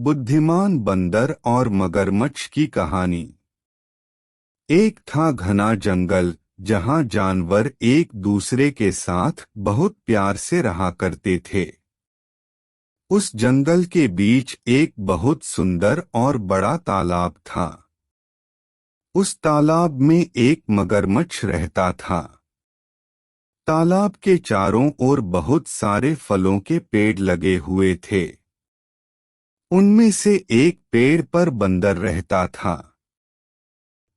बुद्धिमान बंदर और मगरमच्छ की कहानी। एक था घना जंगल जहां जानवर एक दूसरे के साथ बहुत प्यार से रहा करते थे। उस जंगल के बीच एक बहुत सुंदर और बड़ा तालाब था। उस तालाब में एक मगरमच्छ रहता था। तालाब के चारों ओर बहुत सारे फलों के पेड़ लगे हुए थे। उनमें से एक पेड़ पर बंदर रहता था।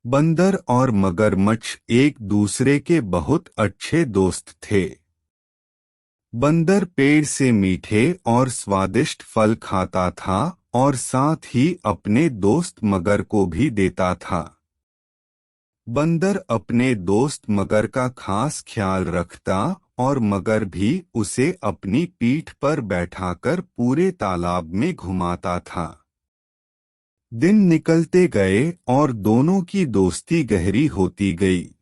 बंदर और मगरमच्छ एक दूसरे के बहुत अच्छे दोस्त थे। बंदर पेड़ से मीठे और स्वादिष्ट फल खाता था और साथ ही अपने दोस्त मगर को भी देता था। बंदर अपने दोस्त मगर का खास ख्याल रखता और मगर भी उसे अपनी पीठ पर बैठाकर पूरे तालाब में घुमाता था। दिन निकलते गए और दोनों की दोस्ती गहरी होती गई।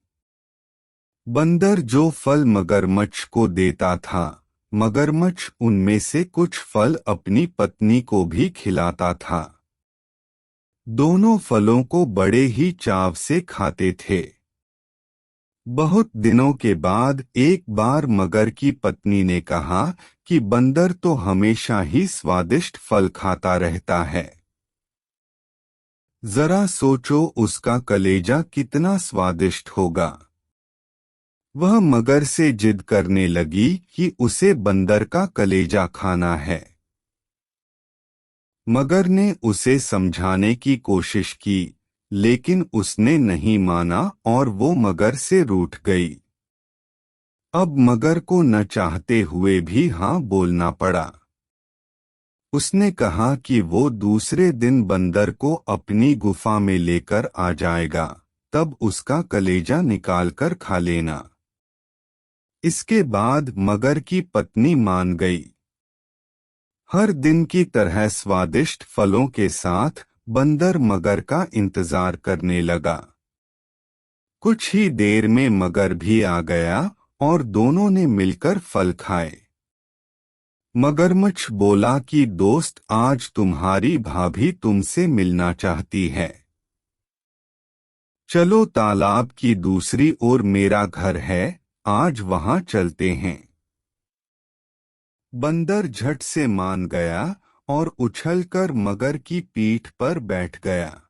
बंदर जो फल मगरमच्छ को देता था, मगरमच्छ उनमें से कुछ फल अपनी पत्नी को भी खिलाता था। दोनों फलों को बड़े ही चाव से खाते थे। बहुत दिनों के बाद एक बार मगर की पत्नी ने कहा कि बंदर तो हमेशा ही स्वादिष्ट फल खाता रहता है। जरा सोचो उसका कलेजा कितना स्वादिष्ट होगा। वह मगर से जिद करने लगी कि उसे बंदर का कलेजा खाना है। मगर ने उसे समझाने की कोशिश की, लेकिन उसने नहीं माना और वो मगर से रूठ गई। अब मगर को न चाहते हुए भी हाँ बोलना पड़ा। उसने कहा कि वो दूसरे दिन बंदर को अपनी गुफा में लेकर आ जाएगा, तब उसका कलेजा निकालकर खा लेना। इसके बाद मगर की पत्नी मान गई। हर दिन की तरह स्वादिष्ट फलों के साथ बंदर मगर का इंतजार करने लगा। कुछ ही देर में मगर भी आ गया और दोनों ने मिलकर फल खाए। मगरमच्छ बोला कि दोस्त, आज तुम्हारी भाभी तुमसे मिलना चाहती है। चलो, तालाब की दूसरी ओर मेरा घर है, आज वहां चलते हैं। बंदर झट से मान गया और उछलकर मगर की पीठ पर बैठ गया।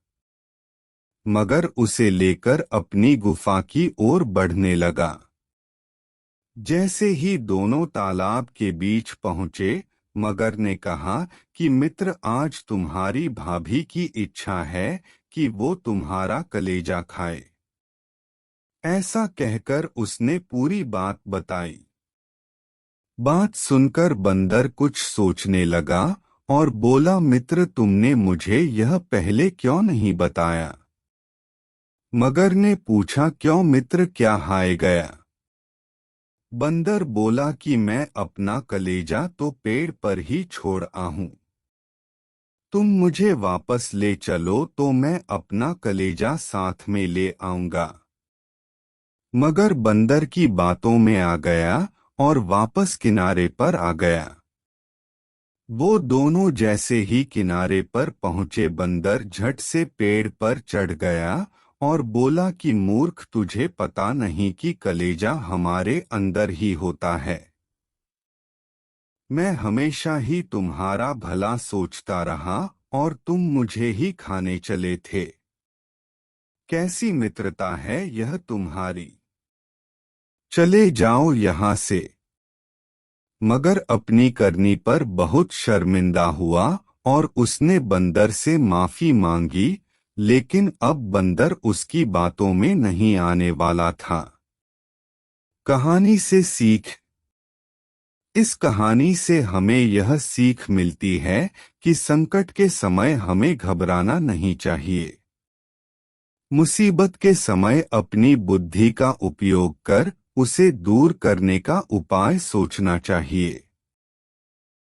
मगर उसे लेकर अपनी गुफा की ओर बढ़ने लगा। जैसे ही दोनों तालाब के बीच पहुंचे, मगर ने कहा कि मित्र, आज तुम्हारी भाभी की इच्छा है कि वो तुम्हारा कलेजा खाए। ऐसा कहकर उसने पूरी बात बताई। बात सुनकर बंदर कुछ सोचने लगा और बोला, मित्र, तुमने मुझे यह पहले क्यों नहीं बताया? मगर ने पूछा, क्यों मित्र, क्या हाय गया? बंदर बोला कि मैं अपना कलेजा तो पेड़ पर ही छोड़ आहूं। तुम मुझे वापस ले चलो तो मैं अपना कलेजा साथ में ले आऊंगा। मगर बंदर की बातों में आ गया और वापस किनारे पर आ गया। वो दोनों जैसे ही किनारे पर पहुंचे, बंदर झट से पेड़ पर चढ़ गया और बोला कि मूर्ख, तुझे पता नहीं कि कलेजा हमारे अंदर ही होता है। मैं हमेशा ही तुम्हारा भला सोचता रहा और तुम मुझे ही खाने चले थे। कैसी मित्रता है यह तुम्हारी! चले जाओ यहाँ से। मगर अपनी करनी पर बहुत शर्मिंदा हुआ और उसने बंदर से माफी मांगी, लेकिन अब बंदर उसकी बातों में नहीं आने वाला था। कहानी से सीख। इस कहानी से हमें यह सीख मिलती है कि संकट के समय हमें घबराना नहीं चाहिए। मुसीबत के समय अपनी बुद्धि का उपयोग कर उसे दूर करने का उपाय सोचना चाहिए।